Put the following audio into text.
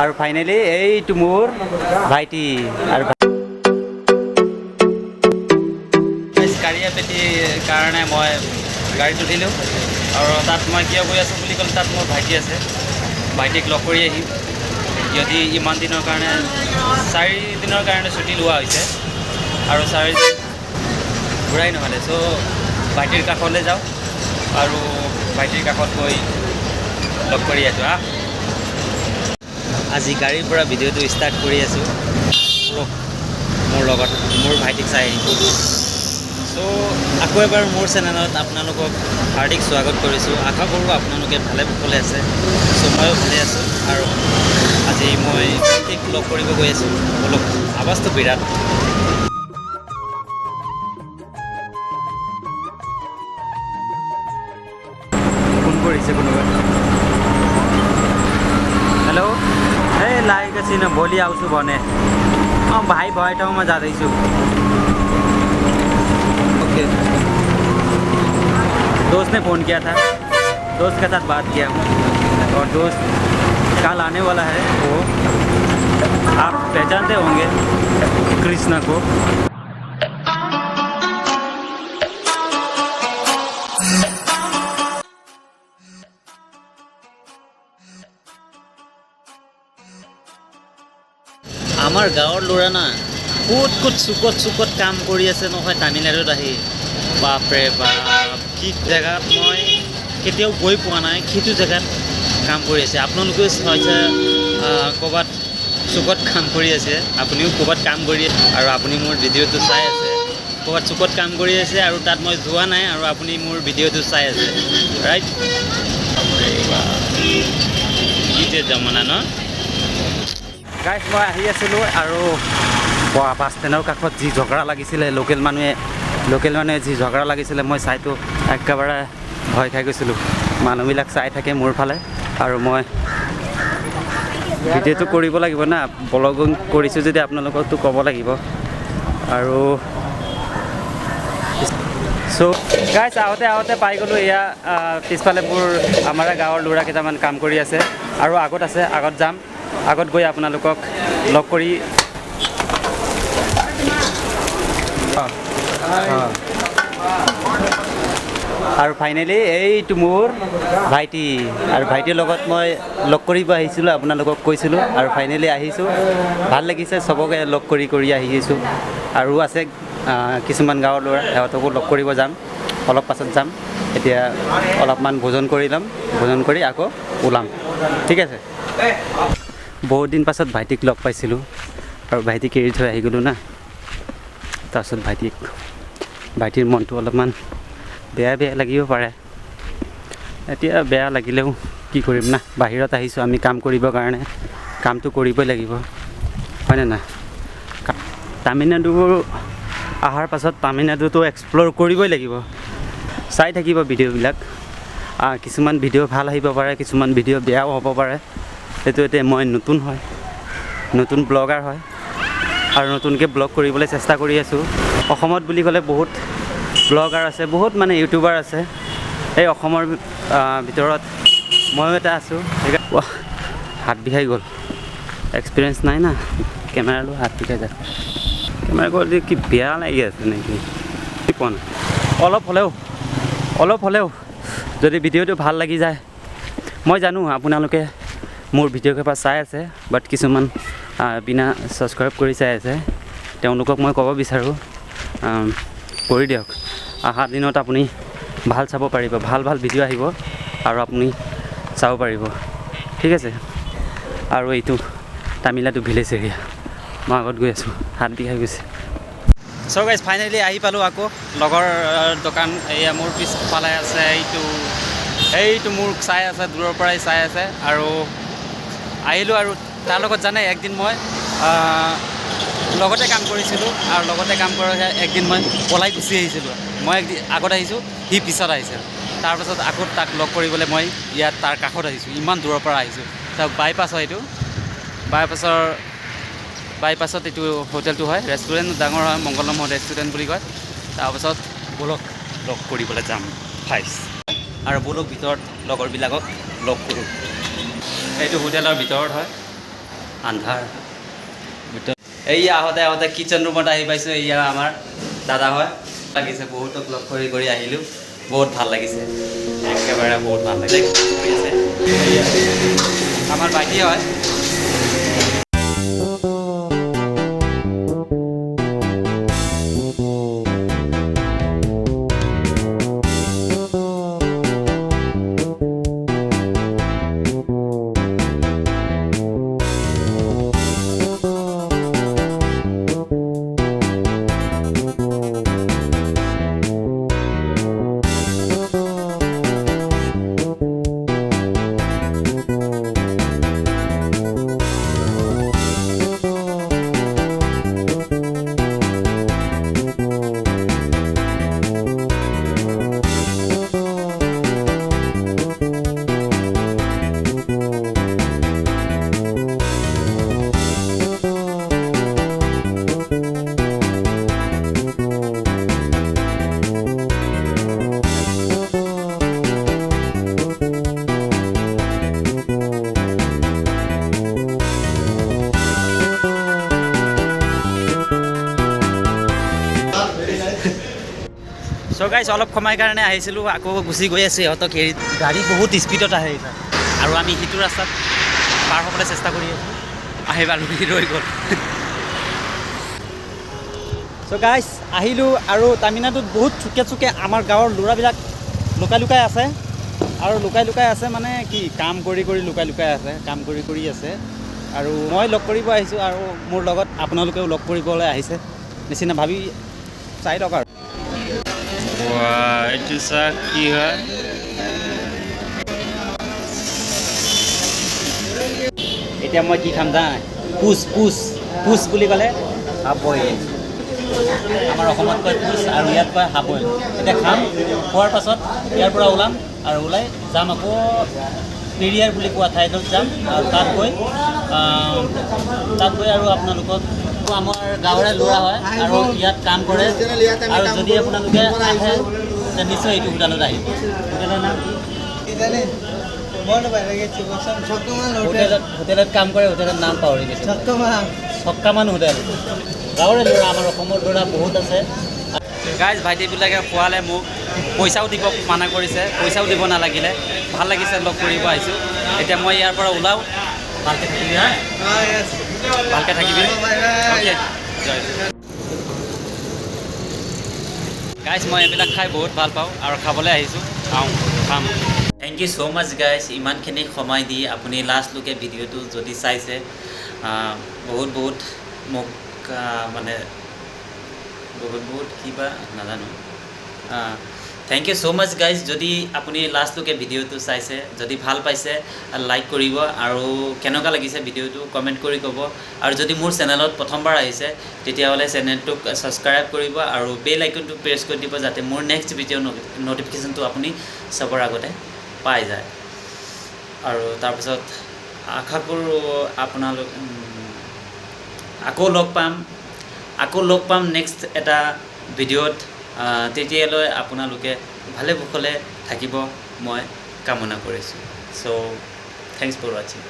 আৰু ফাইনেলি এইটো মোৰ ভাইটি আৰু কাৰিয়া পেটিৰ কাৰণে মই গাড়ীত উঠিলোঁ আৰু তাত মই কিয় গৈ আছোঁ বুলি ক'লে তাত মোৰ ভাইটি আছে। ভাইটিক লগ কৰি আহিম। যদি ইমান দিনৰ কাৰণে 4 দিনৰ কাৰণে ছুটি লোৱা হৈছে আৰু 4 দিন ঘূৰাই নহ'লে চ' ভাইটিৰ কাষলৈ যাওঁ আৰু ভাইটিৰ কাষত গৈ লগ কৰি আছোঁ হা। আজি গাড়ীৰ পৰা ভিডিঅ'টো ষ্টাৰ্ট কৰি আছোঁ মোৰ লগত মোৰ ভাইটিক চাই চ' আকৌ এবাৰ মোৰ চেনেলত আপোনালোকক হাৰ্দিক স্বাগত কৰিছোঁ। আশা কৰোঁ আপোনালোকে ভালে কুশলে আছে। চ' ময়ো ভালে আছোঁ আৰু আজি মই ভাইটিক লগ কৰিব গৈ আছোঁ। অলপ আৱাজটো বিৰাট ফোন কৰিছে কোনোবাই। हेलो ए लागेको छैन भोलि आउँछु भने भाइ भए ठाउँमा जाँदैछु। ओके दोस्त ने फ़ोन किया था, दोस्त के साथ बात किया हूँ और दोस्त कल आने वाला है। वो आप पहचानते होंगे कृष्णा को। আমাৰ গাঁৱৰ ল'ৰা না ক'ত চুকত কাম কৰি আছে নহয় তামিলনাডুত আহি। বাপৰে বাপ কি জেগাত মই কেতিয়াও গৈ পোৱা নাই সেইটো জেগাত কাম কৰি আছে। আপোনালোকেও হয়তো ক'ৰবাত চুকত কাম কৰি আছে, আপুনিও ক'ৰবাত কাম কৰি আৰু আপুনি মোৰ ভিডিঅ'টো চাই আছে। ক'ৰবাত চুকত কাম কৰি আছে আৰু তাত মই যোৱা নাই আৰু আপুনি মোৰ ভিডিঅ'টো চাই আছে ৰাইট। কি যে জমানা ন গাইজ। মই আহি আছিলোঁ আৰু বাছ ষ্টেণ্ডৰ কাষত যি ঝগৰা লাগিছিলে লোকেল মানুহে যি ঝগৰা লাগিছিলে মই চাইতো একেবাৰে ভয় খাই গৈছিলোঁ। মানুহবিলাক চাই থাকে মোৰ ফালে আৰু মই ভিডিঅ'টো কৰিব লাগিব না, ব্লগিং কৰিছোঁ যদি আপোনালোককতো ক'ব লাগিব। আৰু চ' গাইজ আহোঁতে পাই গ'লোঁ এয়া পিছফালে মোৰ আমাৰ গাঁৱৰ ল'ৰা কেইটামান কাম কৰি আছে আৰু আগত আছে, আগত যাম। আগত গৈ আপোনালোকক লগ কৰি আৰু ফাইনেলি এইটো মোৰ ভাইটি আৰু ভাইটিৰ লগত মই লগ কৰিব আহিছিলোঁ, আপোনালোকক কৈছিলোঁ আৰু ফাইনেলি আহিছোঁ। ভাল লাগিছে চবকে লগ কৰি আহিছোঁ আৰু আছে কিছুমান গাঁৱৰ ল'ৰা, সিহঁতকো লগ কৰিব যাম। অলপ পাছত যাম। এতিয়া অলপমান ভোজন কৰি ল'ম, ভোজন কৰি আকৌ ওলাম। ঠিক আছে। বহুত দিন পাছত ভাইটিক লগ পাইছিলোঁ আৰু ভাইটিক এৰি থৈ আহি গ'লোঁ না। তাৰপিছত ভাইটিৰ মনটো অলপমান বেয়া লাগিব পাৰে। এতিয়া বেয়া লাগিলেও কি কৰিম না, বাহিৰত আহিছোঁ আমি কাম কৰিবৰ কাৰণে, কামটো কৰিবই লাগিব হয়নে নাই। তামিলনাডু অহাৰ পাছত তামিলনাডুটো এক্সপ্ল'ৰ কৰিবই লাগিব। চাই থাকিব ভিডিঅ'বিলাক, কিছুমান ভিডিঅ' ভাল আহিব পাৰে, কিছুমান ভিডিঅ' বেয়াও হ'ব পাৰে। সেইটো এতিয়া মই নতুন ব্লগাৰ হয় আৰু নতুনকৈ ব্লগ কৰিবলৈ চেষ্টা কৰি আছোঁ। অসমত বুলি ক'লে বহুত ব্লগাৰ আছে, বহুত মানে ইউটিউবাৰ আছে। এই অসমৰ ভিতৰত ময়ো এটা আছোঁ। হাত বিষাই গ'ল, এক্সপিৰিয়েঞ্চ নাই না কেমেৰা লৈ, হাত বিষাই যায়। কেমেৰা কৰি কি বেয়া লাগি আছে নেকি কি পোৱা নাই। অলপ হ'লেও যদি ভিডিঅ'টো ভাল লাগি যায়, মই জানো আপোনালোকে মোৰ ভিডিঅ' কেইটা চাই আছে, বাট কিছুমান বিনা ছাবস্ক্ৰাইব কৰি চাই আছে। তেওঁলোকক মই ক'ব বিচাৰোঁ কৰি দিয়ক। অহা দিনত আপুনি ভাল চাব পাৰিব, ভাল ভিডিঅ' আহিব আৰু আপুনি চাব পাৰিব। ঠিক আছে। আৰু এইটো তামিলনাডু ভিলেজ এৰিয়া, মই আগত গৈ আছোঁ, হাত বিষাই গৈছে। চ' গাইজ ফাইনেলি আহি পালোঁ আকৌ লগৰ দোকান। এয়া মোৰ পিছফালে আছে, এইটো মোৰ চাই আছে, দূৰৰ পৰাই চাই আছে আৰু আহিলোঁ। আৰু তাৰ লগত জানে একদিন মই লগতে কাম কৰিছিলোঁ আৰু লগতে কাম কৰা একদিন মই পলাই গুচি আহিছিলোঁ। মই একদিন আগত আহিছোঁ, সি পিছত আহিছিল। তাৰপাছত আকৌ তাক লগ কৰিবলৈ মই ইয়াত তাৰ কাষত আহিছোঁ, ইমান দূৰৰ পৰা আহিছোঁ। তাৰ বাইপাছ হয়, এইটো বাইপাছত এইটো হোটেলটো হয়, ৰেষ্টুৰেণ্ট ডাঙৰ হয়, মংগলম ৰেষ্টুৰেণ্ট বুলি কয়। তাৰপাছত ব'লক লগ কৰিবলৈ যাম আৰু ব'লক ভিতৰত লগৰবিলাকক লগ কৰোঁ। এইটো হোটেলৰ ভিতৰত হয়। আন্ধাৰ এইয়া আহোঁতে আহোঁতে কিটচেন ৰুমত আহি পাইছোঁ। এয়া আমাৰ দাদা হয় লাগিছে, বহুতক লগ কৰি আহিলোঁ, বহুত ভাল লাগিছে, একেবাৰে বহুত ভাল লাগিছে। আমাৰ ভাইটি হয়। চ' গাইছ অলপ সময় কাৰণে আহিছিলোঁ, আকৌ গুচি গৈ আছোঁ। ইহঁতক হেৰি গাড়ী বহুত স্পীডত আহে আৰু আমি সিটো ৰাস্তাত পাৰ হ'বলৈ চেষ্টা কৰি আছোঁ। আহি পালোঁ, ৰৈ গ'ল। চ' গাইছ আহিলোঁ আৰু তামিলনাডুত বহুত চুকে চুকে আমাৰ গাঁৱৰ ল'ৰাবিলাক লুকাই আছে। আৰু লুকাই আছে মানে কি, কাম কৰি লুকাই আছে, কাম কৰি আছে। আৰু মই লগ কৰিব আহিছোঁ আৰু মোৰ লগত আপোনালোকেও লগ কৰিবলৈ আহিছে নিচিনা ভাবি চাই লওক আৰু। এইটো চাহ কি হয়? এতিয়া মই কি খাম জানা? পুচ বুলি ক'লে হাফ বইল। আমাৰ অসমত কয় পুচ আৰু ইয়াত কয় হাফ বইল। এতিয়া খাম, খোৱাৰ পাছত ইয়াৰ পৰা ওলাম আৰু ওলাই যাম আকৌ পেৰিয়াৰ বুলি কোৱা ঠাইটোত যাম। আৰু তাত গৈ আৰু আপোনালোকক, আমাৰ গাঁৱৰে ল'ৰা হয় আৰু ইয়াত কাম কৰে। আৰু যদি আপোনালোকে আহে নিশ্চয় এইটো হোটেলত আহিব। হোটেলৰ নাম হোটেলত কাম কৰে, হোটেলৰ নাম পাহৰি গৈছে। ছক্কামান হোটেল। গাঁৱৰে ল'ৰা, আমাৰ অসমৰ ল'ৰা বহুত আছে। গাইজ ভাইটিবিলাকে খোৱালে মোক, পইচাও দিব মানা কৰিছে, পইচাও দিব নালাগিলে। ভাল লাগিছে, লগ কৰিব আহিছোঁ। এতিয়া মই ইয়াৰ পৰা ওলাওঁ। ভালকৈ থাকিবি হা, ভালকৈ থাকিবি। অ'কে, গাইজ মই এইবিলাক খাই বহুত ভাল পাওঁ আৰু খাবলৈ আহিছোঁ, খাম। Thank you so' much guys, ইমানখিনি সময় দি আপুনি লাষ্টলৈকে ভিডিঅ'টো যদি চাইছে, বহুত মোক মানে বহুত কিবা নাজানো। Thank you so' much guys. যদি আপুনি লাষ্টলৈকে ভিডিঅ'টো চাইছে, যদি ভাল পাইছে লাইক কৰিব আৰু কেনেকুৱা লাগিছে ভিডিঅ'টো কমেণ্ট কৰি ক'ব। আৰু যদি মোৰ চেনেলত প্ৰথমবাৰ আহিছে তেতিয়াহ'লে চেনেলটোক ছাবস্ক্ৰাইব কৰিব আৰু বেল আইকনটো প্ৰেছ কৰি দিব, যাতে মোৰ নেক্সট ভিডিঅ' ন'টিফিকেশ্যনটো আপুনি চবৰ আগতে পাই যায়। আৰু তাৰপিছত আশা কৰোঁ আপোনালোক আকৌ লগ পাম নেক্সট এটা ভিডিঅ'ত। তেতিয়ালৈ আপোনালোকে ভালে কুশলে থাকিব মই কামনা কৰিছোঁ। চ' থেংকছ ফৰ ৱাচিং।